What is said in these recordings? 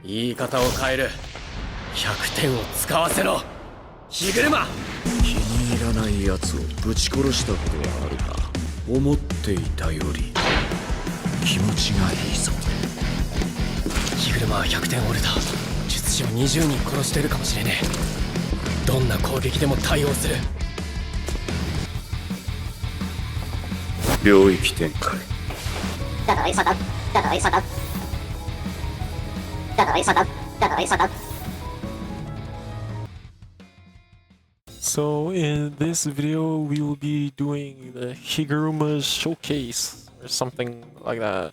言い方を変える。100点を使わせろ。ヒグルマ。気に入らない奴をぶち殺したことはあるが、思っていたより気持ちがいいぞ。ヒグルマは100点折れた。術師を20人殺してるかもしれねえ。どんな攻撃でも対応する。領域展開。だから餌だ。だから餌だ。だから餌だ。だから餌だ。So in this video, we will be doing the Higuruma showcase or something like that.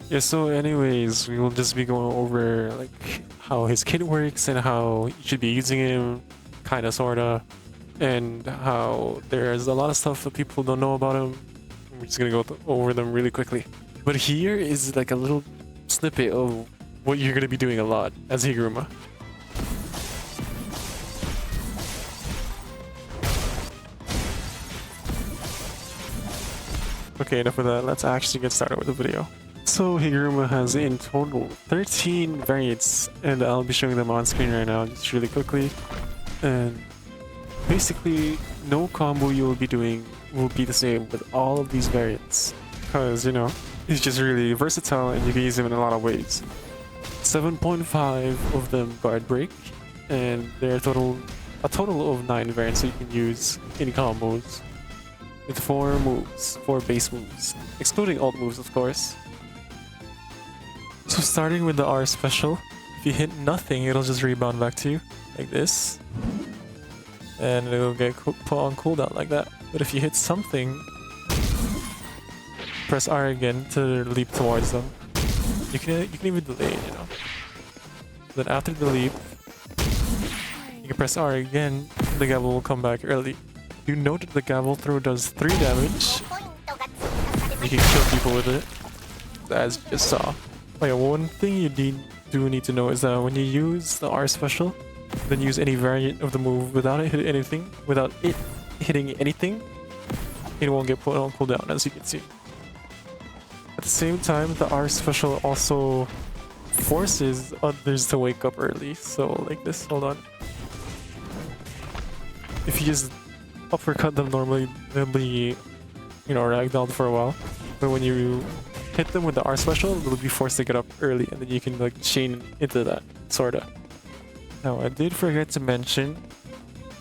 Yeah, so anyways, we will just be going over like how his kit works and how you should be using him, kinda sorta, and how there's a lot of stuff that people don't know about him. We're just gonna go over them really quickly. But here is like a little snippet of what you're gonna be doing a lot as Higuruma. Okay, enough of that. Let's actually get started with the video. So Higuruma has in total 13 variants, and I'll be showing them on screen right now just really quickly. And basically, no combo you will be doing will be the same with all of these variants, because, you know, he's just really versatile and you can use him in a lot of ways. 7.5 of them guard break, and there are a total of 9 variants that you can use in combos. With 4 moves, 4 base moves, excluding alt moves of course. So starting with the R Special, if you hit nothing, it'll just rebound back to you, like this. And it'll get put on cooldown like that. But if you hit something, press R again to leap towards them. You can even delay it, you know. Then after the leap, you can press R again, the gavel will come back early. You note that the gavel throw does 3 damage. You can kill people with it, as you just saw. Oh yeah, one thing you do need to know is that when you use the R Special, then use any variant of the move without it hitting anything, it won't get put on cooldown, as you can see. At the same time, the R Special also forces others to wake up early. So like this, hold on. If you just uppercut them normally, they'll be, you know, ragdolled for a while. But when you hit them with the R Special, they'll be forced to get up early, and then you can like chain into that, sorta. Now, I did forget to mention,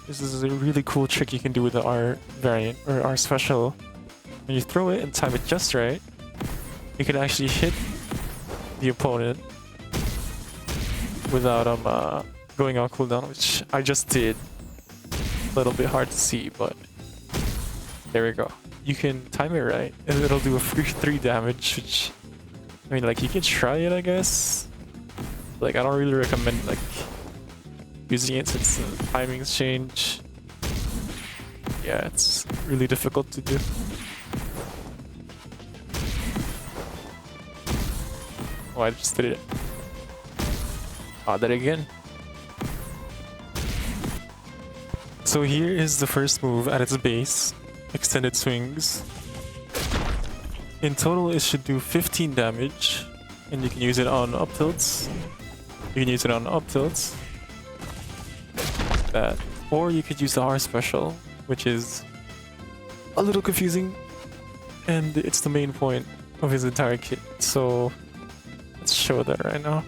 this is a really cool trick you can do with the R variant, or R Special. When you throw it and time it just right, you can actually hit the opponent without going on cooldown, which I just did. A little bit hard to see, but there we go. You can time it right, and it'll do a free 3 damage, which, I mean, like, you can try it, I guess. Like, I don't really recommend, like, using it since the timings change. Yeah, it's really difficult to do. Oh, I just did it. Ah, that again. So here is the first move at its base, extended swings. In total it should do 15 damage, and you can use it on up tilts. You can use it on up tilts. That. Or you could use the R Special, which is a little confusing, and it's the main point of his entire kit. So let's show that right now.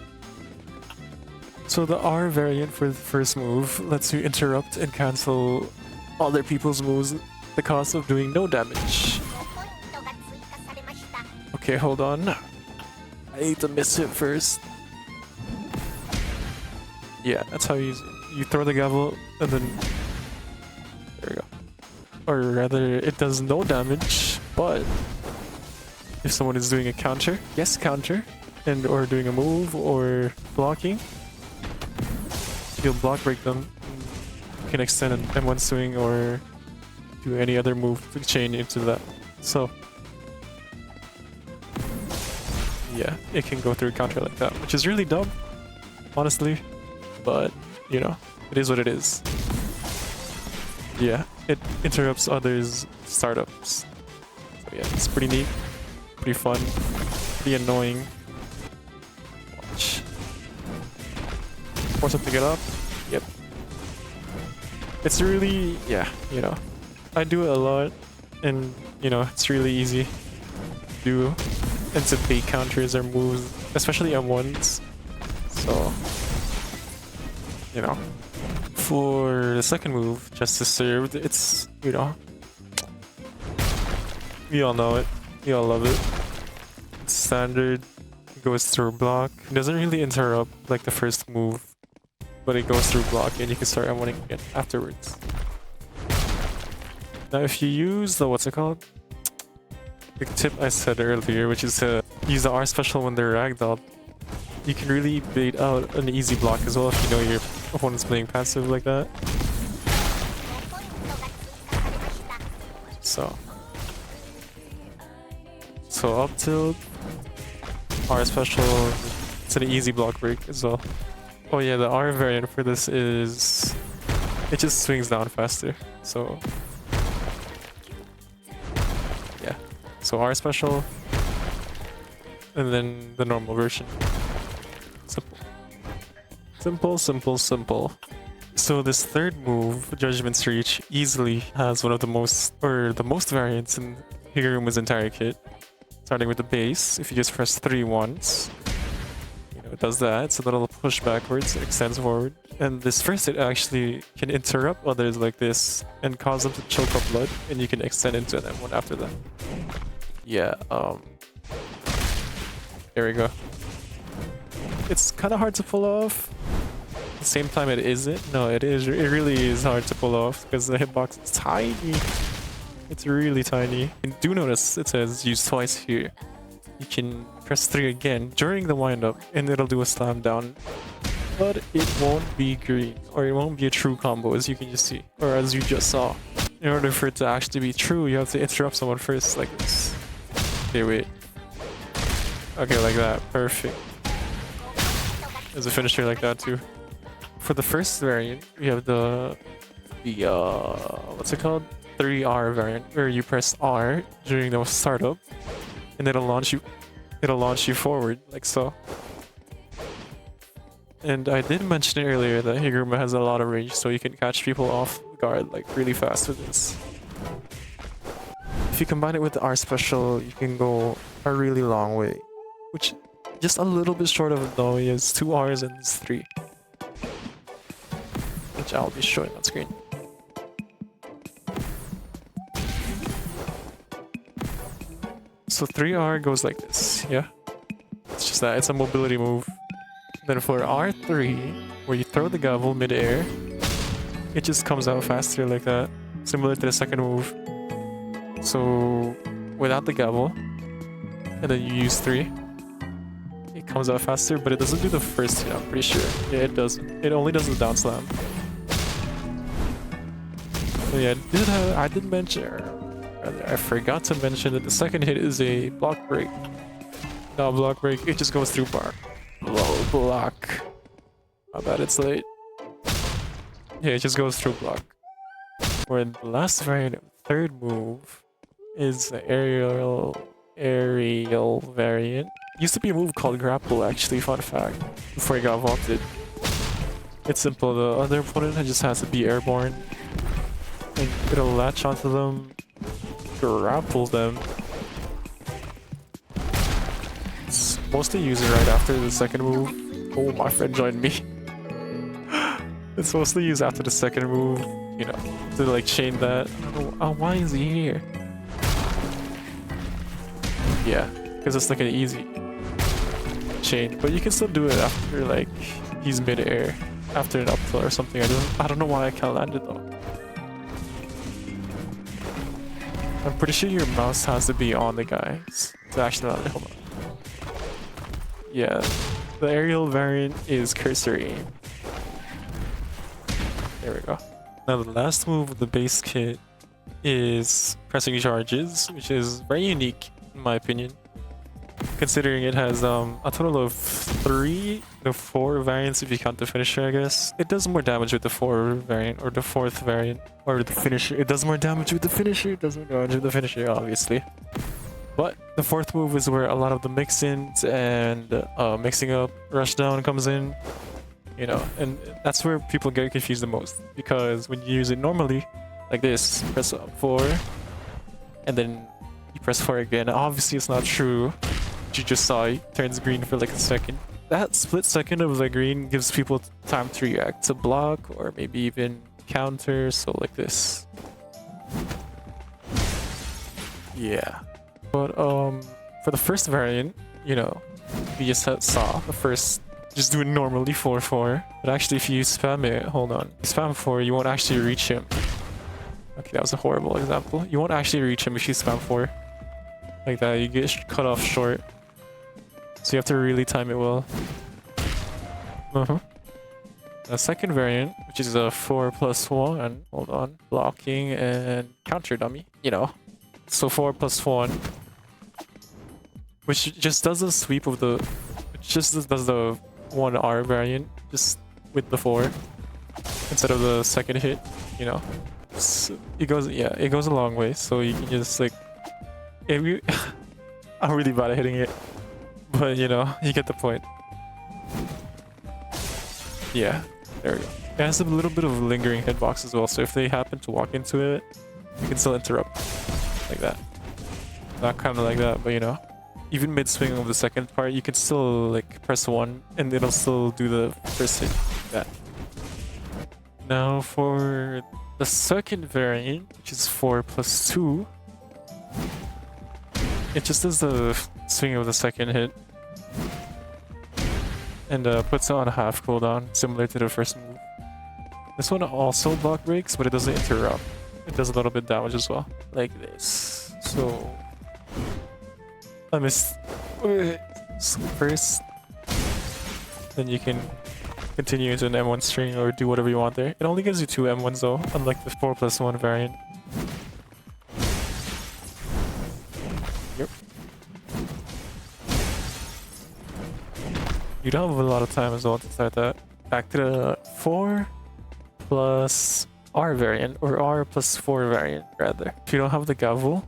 So the R variant for the first move lets you interrupt and cancel other people's moves at the cost of doing no damage. Okay, hold on. I need to miss it first. Yeah, that's how you use it. You throw the gavel and then... There we go. Or rather, it does no damage, but if someone is doing a counter, yes, counter, and or doing a move or blocking, you'll block break them. You can extend an M1 swing or do any other move to chain into that. So yeah, it can go through counter like that, which is really dumb, honestly, but you know, it is what it is. Yeah, it interrupts others' startups. So yeah, it's pretty neat, pretty fun, pretty annoying. force him to get up. Yep. It's really, yeah, you know, I do it a lot, and you know, it's really easy to do and to bait counters or moves, especially M1s. So, you know, for the second move, just to serve, it's, you know, we all know it, we all love it. It's standard, it goes through block. It doesn't really interrupt like the first move, but it goes through block and you can start M1ing again afterwards. Now if you use the, what's it called? The tip I said earlier, which is to use the R special when they're ragdolled, you can really bait out an easy block as well if you know your opponent's playing passive like that. So up tilt, R special, it's an easy block break as well. Oh yeah, the R variant for this is, it just swings down faster. So yeah, so R special, and then the normal version. Simple. Simple, simple, simple. So this third move, Judgment's Reach, easily has one of the most, or the most variants in Higuruma's entire kit. Starting with the base, if you just press 3 once, you know, it does that. It's a little push backwards, it extends forward. And this first hit actually can interrupt others like this and cause them to choke up blood, and you can extend into them one after that. Yeah, there we go. It's kind of hard to pull off. At the same time, it isn't. No, it is. It really is hard to pull off because the hitbox is tiny. It's really tiny. And do notice it says use twice here. You can press 3 again during the windup and it'll do a slam down. But it won't be green, or it won't be a true combo, as you can just see, or as you just saw. In order for it to actually be true, you have to interrupt someone first, like this. Okay, wait. Okay, like that. Perfect. There's a finisher like that too. For the first variant, we have the what's it called? 3R variant, where you press R during the startup, and it'll launch you forward like so. And I did mention earlier that Higuruma has a lot of range, so you can catch people off guard like really fast with this. If you combine it with the R special, you can go a really long way, which just a little bit short of it though. He has 2 R's and it's 3, which I'll be showing on screen. So 3R goes like this, yeah? It's just that, it's a mobility move. Then for R3, where you throw the gavel mid-air, it just comes out faster like that, similar to the second move. So without the gavel, and then you use 3, it comes out faster, but it doesn't do the first hit, I'm pretty sure. Yeah, it doesn't. It only does the down slam. So yeah, I did mention, I forgot to mention that the second hit is a block break. Not block break, it just goes through bar. Low block. My bad, it's late. Yeah, it just goes through block. Where the last variant, third move, is the aerial variant. Used to be a move called grapple, actually, fun fact, before it got vaulted. It's simple, the other opponent just has to be airborne, and it'll latch onto them, grapple them. It's mostly used right after the second move. Oh, my friend joined me. It's mostly used after the second move, you know, to like chain that. I don't know, oh, why is he here? Yeah, because it's like an easy chain, but you can still do it after like he's mid-air, after an up tilt or something. I don't know why I can't land it though. I'm pretty sure your mouse has to be on the guy to actually land it. Hold on. Yeah, the aerial variant is cursor aim. There we go. Now the last move of the base kit is pressing charges, which is very unique in my opinion, considering it has a total of 3 to 4 variants if you count the finisher, I guess. It does more damage with the 4 variant, or the 4th variant, or the finisher. It does more damage with the finisher, it does more damage with the finisher, obviously. But the 4th move is where a lot of the mix-ins and mixing up rushdown comes in. you know, and that's where people get confused the most, because when you use it normally, like this, press 4, and then you press 4 again. Obviously, it's not true. What you just saw, it turns green for like a second. That split second of the green gives people time to react, to block, or maybe even counter, so like this. Yeah. But for the first variant, you know, we just saw the first, just do it normally 4-4. But actually, if you spam it, hold on, spam 4, you won't actually reach him. Okay, that was a horrible example. You won't actually reach him if you spam 4 like that. You get cut off short, so you have to really time it well. The second variant, which is a 4+1, hold on, blocking and counter dummy, you know. So 4+1, which just does a sweep of the, which just does the 1R variant, just with the 4 instead of the second hit, you know. So it goes, yeah, it goes a long way. So you can just like, if you, I'm really bad at hitting it, but you know, you get the point. Yeah, there we go. It has a little bit of lingering hitbox as well, so if they happen to walk into it, you can still interrupt like that. Not kind of like that, but you know, even mid swing of the second part, you can still like press 1 and it'll still do the first hit like that. Now for the second variant, which is 4+2, it just does the swing of the second hit and puts it on a half cooldown, similar to the first move. This one also block breaks, but it doesn't interrupt. It does a little bit damage as well, like this. So I missed first, then you can continue into an M1 string or do whatever you want there. It only gives you 2 M1s though, unlike the 4+1 variant. Yep. You don't have a lot of time as well to start that. Back to the 4+R variant, or R+4 variant rather. If you don't have the gavel,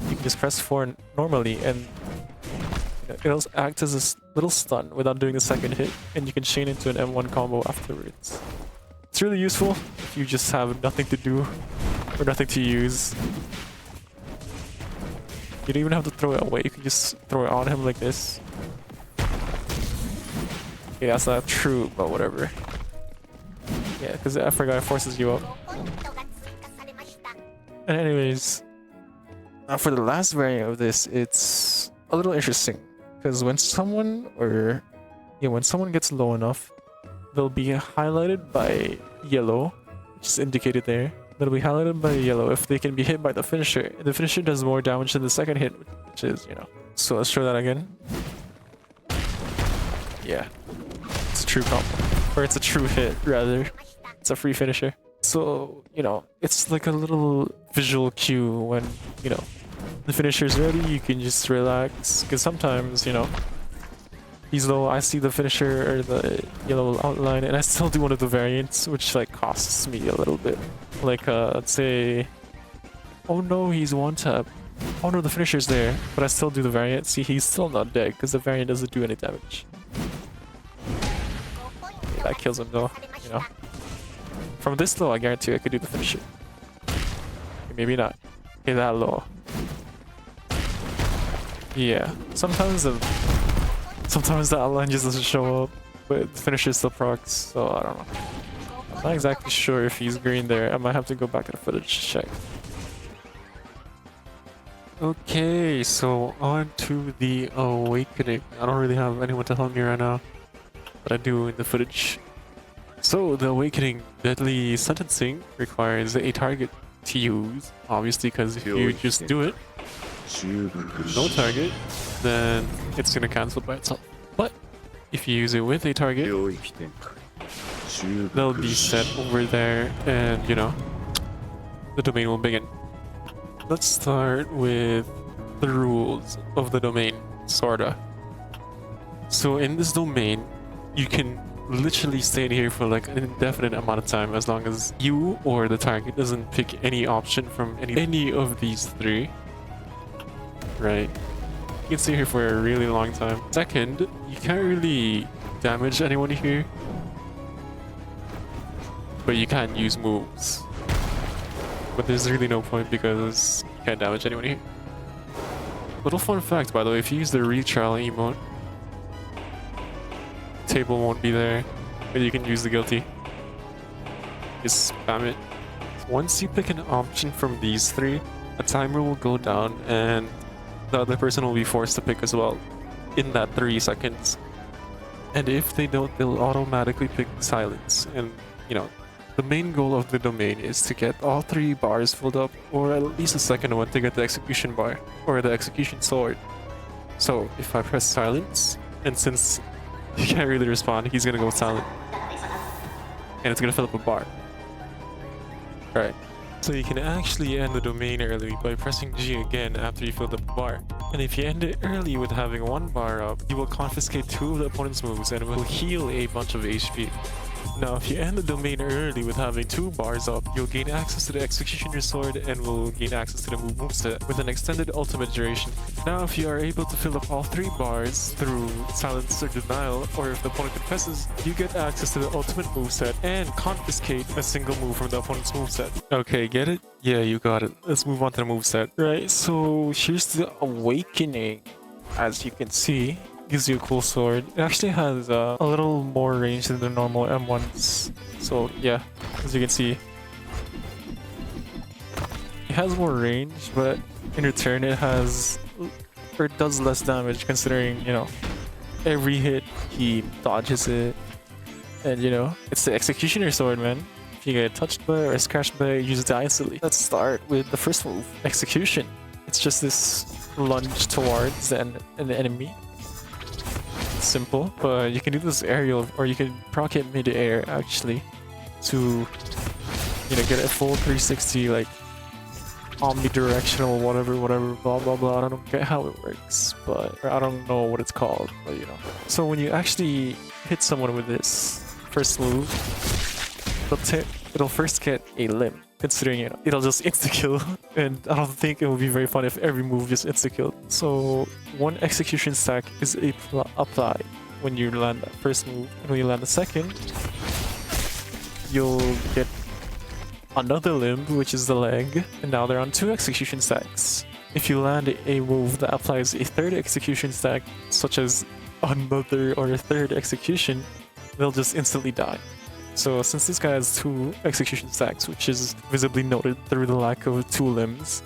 you can just press 4 normally and it'll act as a little stun without doing the second hit, and you can chain into an M1 combo afterwards. It's really useful if you just have nothing to do or nothing to use. You don't even have to throw it away, you can just throw it on him like this. Okay, that's not true, but whatever. Yeah, because I forgot it forces you up. And anyways, for the last variant of this, it's a little interesting. Because when someone gets low enough, they'll be highlighted by yellow, which is indicated there. They'll be highlighted by yellow if they can be hit by the finisher. The finisher does more damage than the second hit, which is, you know. So let's show that again. Yeah, it's a true combo, or it's a true hit rather. It's a free finisher. So, you know, it's like a little visual cue when, you know, the finisher's ready, you can just relax, because sometimes, you know, he's low, I see the finisher or the yellow outline, and I still do one of the variants, which like costs me a little bit. Like, let's say, oh no, he's one tap. Oh no, the finisher's there, but I still do the variant. See, he's still not dead, because the variant doesn't do any damage. Yeah, that kills him though, you know. From this low, I guarantee I could do the finisher. Maybe not. Okay, that low. Yeah, sometimes the outline just doesn't show up, but the finisher still procs, so I don't know. I'm not exactly sure if he's green there. I might have to go back to the footage to check. Okay, so on to the awakening. I don't really have anyone to help me right now, but I do in the footage. So the awakening deadly sentencing requires a target to use, obviously, because if you just do it, no target, then it's gonna cancel by itself. But if you use it with a target, they'll be set over there, and you know, the domain will begin. Let's start with the rules of the domain, sorta. So in this domain, you can literally stay in here for like an indefinite amount of time, as long as you or the target doesn't pick any option from any of these 3. Right? You can stay here for a really long time. Second, you can't really damage anyone here. but you can't use moves. But there's really no point because you can't damage anyone here. Little fun fact, by the way, if you use the retrial emote, table won't be there, but you can use the guilty. Just spam it. Once you pick an option from these three, a timer will go down and the other person will be forced to pick as well in that 3 seconds. And if they don't, they'll automatically pick silence. And you know, the main goal of the domain is to get all 3 bars filled up, or at least the second one to get the execution bar or the execution sword. So if I press silence, and since he can't really respond, he's gonna go silent, and it's gonna fill up a bar. Right. So you can actually end the domain early by pressing G again after you filled up the bar. And if you end it early with having 1 bar up, you will confiscate 2 of the opponent's moves and will heal a bunch of HP. Now, if you end the domain early with having 2 bars up, you'll gain access to the Executioner Sword and will gain access to the moveset with an extended ultimate duration. Now, if you are able to fill up all 3 bars through Silence or Denial, or if the opponent confesses, you get access to the ultimate moveset and confiscate a single move from the opponent's moveset. Okay, get it? Yeah, you got it. Let's move on to the moveset. Right, so here's the Awakening. As you can see, gives you a cool sword. It actually has a little more range than the normal M1s. So yeah, as you can see, it has more range, but in return it has, or it does less damage considering, you know, every hit he dodges it. And you know, it's the Executioner Sword, man. If you get touched by it or scratched by it, you just die instantly. Let's start with the first move, Execution. It's just this lunge towards an enemy. Simple, but you can do this aerial, or you can proc it mid-air actually to, you know, get a full 360 like omnidirectional whatever blah blah blah. I don't get how it works, but or I don't know what it's called, but you know. So when you actually hit someone with this first move, it'll first get a limb. Considering, you know, it'll just insta-kill, and I don't think it would be very fun if every move just insta-killed. So 1 execution stack is applied when you land that first move, and when you land the second, you'll get another limb, which is the leg, and now they're on 2 execution stacks. If you land a move that applies a 3rd execution stack, such as another or a 3rd execution, they'll just instantly die. So since this guy has 2 execution stacks, which is visibly noted through the lack of 2 limbs,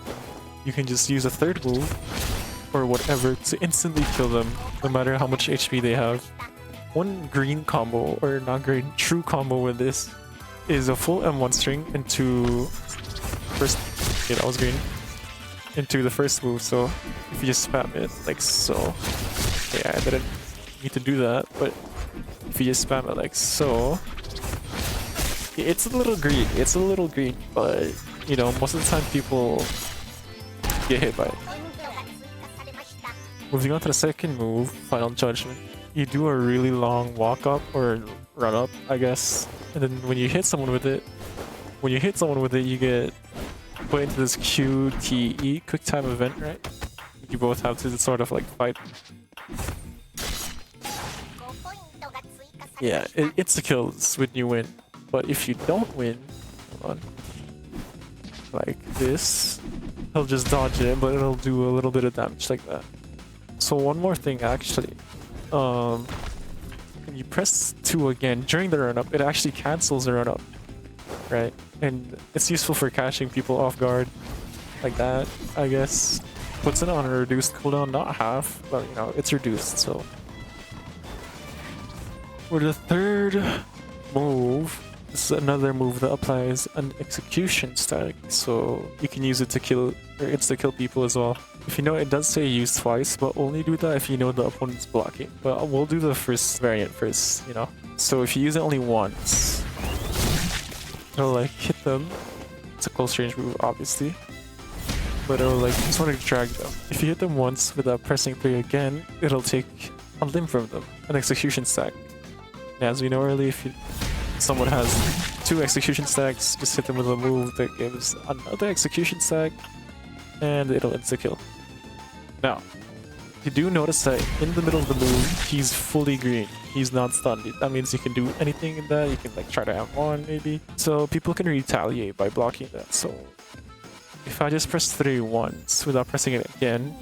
you can just use a 3rd move or whatever to instantly kill them, no matter how much HP they have. 1 green combo, or not green, true combo with this is a full M1 string into first, yeah, that was green, into the first move. So if you just spam it like so, yeah, I didn't need to do that, but if you just spam it like so, it's a little green, but you know, most of the time people get hit by it. Moving on to the second move, Final Judgment. You do a really long walk up or run up, I guess, and then when you hit someone with it, you get put into this QTE, quick time event, right? You both have to sort of like fight. Yeah, it's the kills when you win. But if you don't win, hold on, like this, he'll just dodge it, but it'll do a little bit of damage like that. So one more thing actually, when you press 2 again during the run up, it actually cancels the run up, right? And it's useful for catching people off guard, like that, I guess. Puts it on a reduced cooldown, not half, but you know, it's reduced, so. For the third move, this is another move that applies an execution stack, so you can use it to kill, or insta-kill people as well. If you know, it does say use twice, but only do that if you know the opponent's blocking. But we'll do the first variant first, you know. So if you use it only once, it'll like hit them. It's a close range move, obviously. But it'll like just want to drag them. If you hit them once without pressing 3 again, it'll take a limb from them, an execution stack. And as we know earlier, if someone has 2 execution stacks, just hit them with a move that gives another execution stack, and it'll insta-kill. Now, You do notice that in the middle of the move, he's fully green. He's not stunned. That means you can do anything in that. You can like try to have one maybe. So people can retaliate by blocking that. So if I just press 3 once without pressing it again,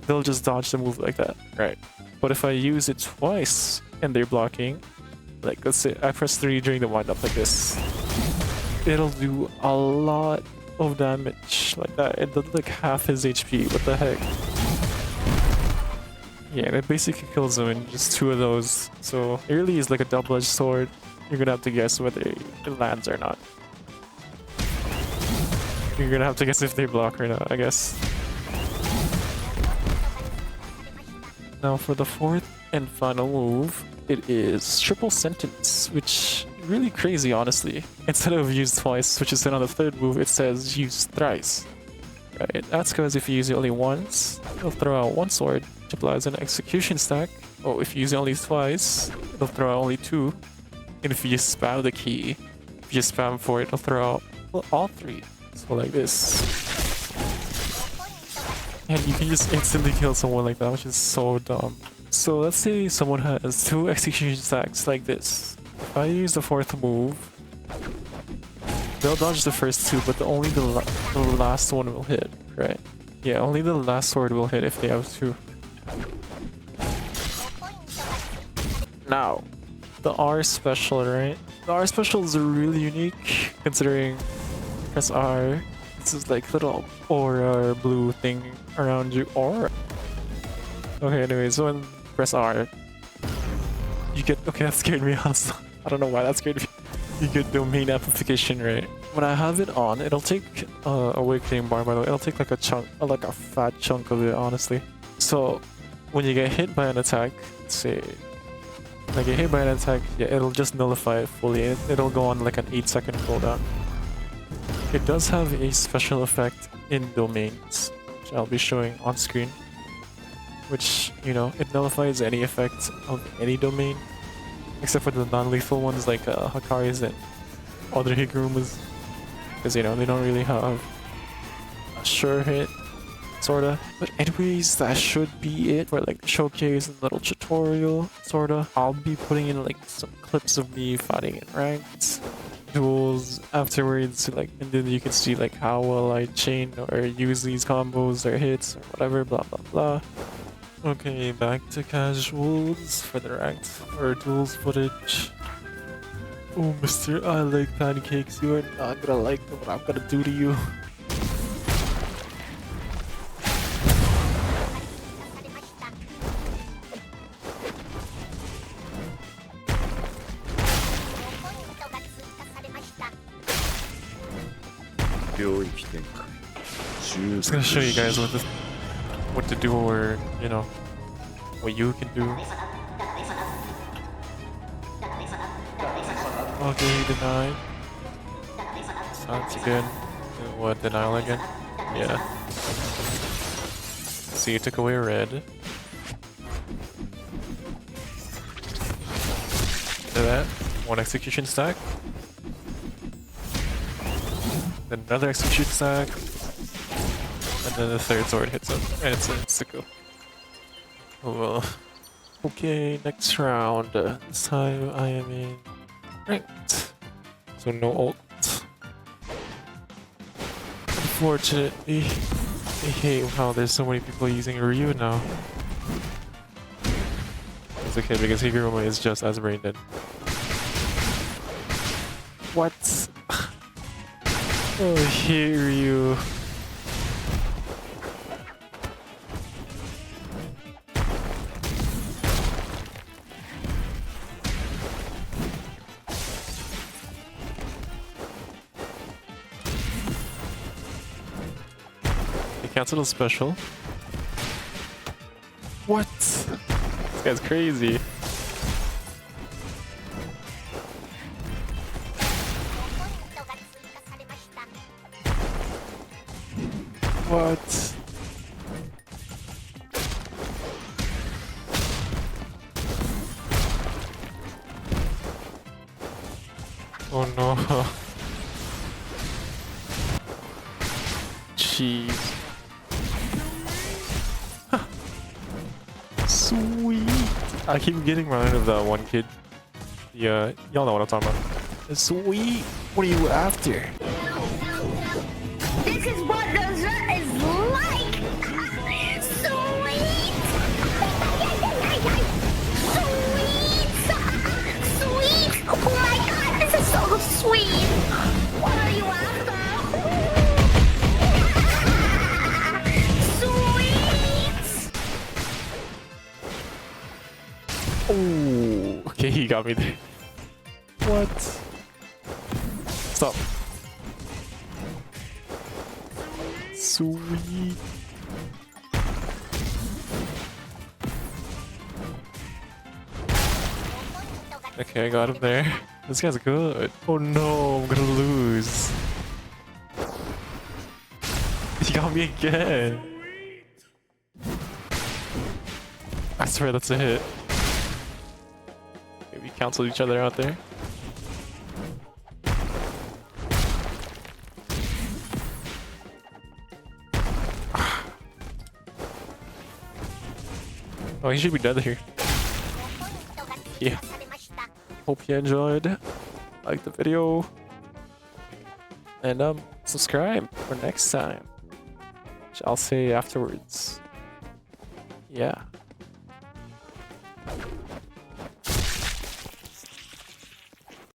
they'll just dodge the move like that, right? But if I use it twice and they're blocking, like let's say I press 3 during the wind-up like this, it'll do a lot of damage like that. It does like half his HP. What the heck? Yeah, and it basically kills him in just 2 of those. So it really is like a double-edged sword. You're gonna have to guess whether it lands or not. You're gonna have to guess if they block or not, I guess. Now for the 4th and final move, it is Triple Sentence, which is really crazy, honestly. Instead of use twice, which is then on the 3rd move, it says use thrice. Right? That's because if you use it only once, it'll throw out 1 sword, which applies an execution stack. Oh, if you use it only twice, it'll throw out only 2. And if you just spam the key, if you just spam for it, it'll throw out all 3. So like this. And you can just instantly kill someone like that, which is so dumb. So let's say someone has 2 execution stacks like this. If I use the 4th move, they'll dodge the first 2, but only the last one will hit, right? Yeah, only the last sword will hit if they have 2. Now, the R Special, right? The R Special is really unique, considering press R. This is like little aura blue thing around you. Aura. Okay, anyways, so when press R, you get. Okay, that scared me. I don't know why that scared me. You get domain amplification, right? When I have it on, it'll take awakening bar. By the way, it'll take like a chunk, like a fat chunk of it, honestly. So when you get hit by an attack, say, like get hit by an attack, yeah, it'll just nullify it fully. It'll go on like an 8-second cooldown. It does have a special effect in domains, which I'll be showing on screen, which, you know, it nullifies any effect of any domain, except for the non-lethal ones like Hakari's and other Higurumas, because, you know, they don't really have a sure hit, sorta. But anyways, that should be it for like showcase and little tutorial, sorta. I'll be putting in like some clips of me fighting in ranked duels afterwards, like, and then you can see like how well I chain or use these combos or hits or whatever, blah blah blah. Okay, back to casuals for the ranked or duels footage. Oh, Mr. I like pancakes, you are not gonna like what I'm gonna do to you. I'm just gonna show you guys what to do, or, you know, what you can do. Okay, denied. Sounds good. What, denial again? Yeah. See, you took away red. Look at that. 1 execution stack. Then another execution stack. And then the 3rd sword hits him. And it's a kill. Oh well. Okay, next round. This time I am in ranked. So no ult. Unfortunately. I hate how there's so many people using Ryu now. It's okay because Higuruma is just as brain dead. What? Oh, I hate Ryu. Cancel a special. What? This guy's crazy. What? Oh no. Jeez. Sweet. I keep getting reminded of that one kid. Yeah, y'all know what I'm talking about. Sweet. What are you after? This is what dessert is like! Sweet! Sweet! Sweet! Oh my god, this is so sweet! What are you after? Sweet! Oh, okay, he got me there. What? Stop. Sweet. Okay, I got him there. This guy's good. Oh no, I'm gonna lose. He got me again. I swear that's a hit. Okay, we canceled each other out there. Oh, he should be dead here. Yeah. Hope you enjoyed. Like the video. And subscribe for next time. Which I'll say afterwards. Yeah.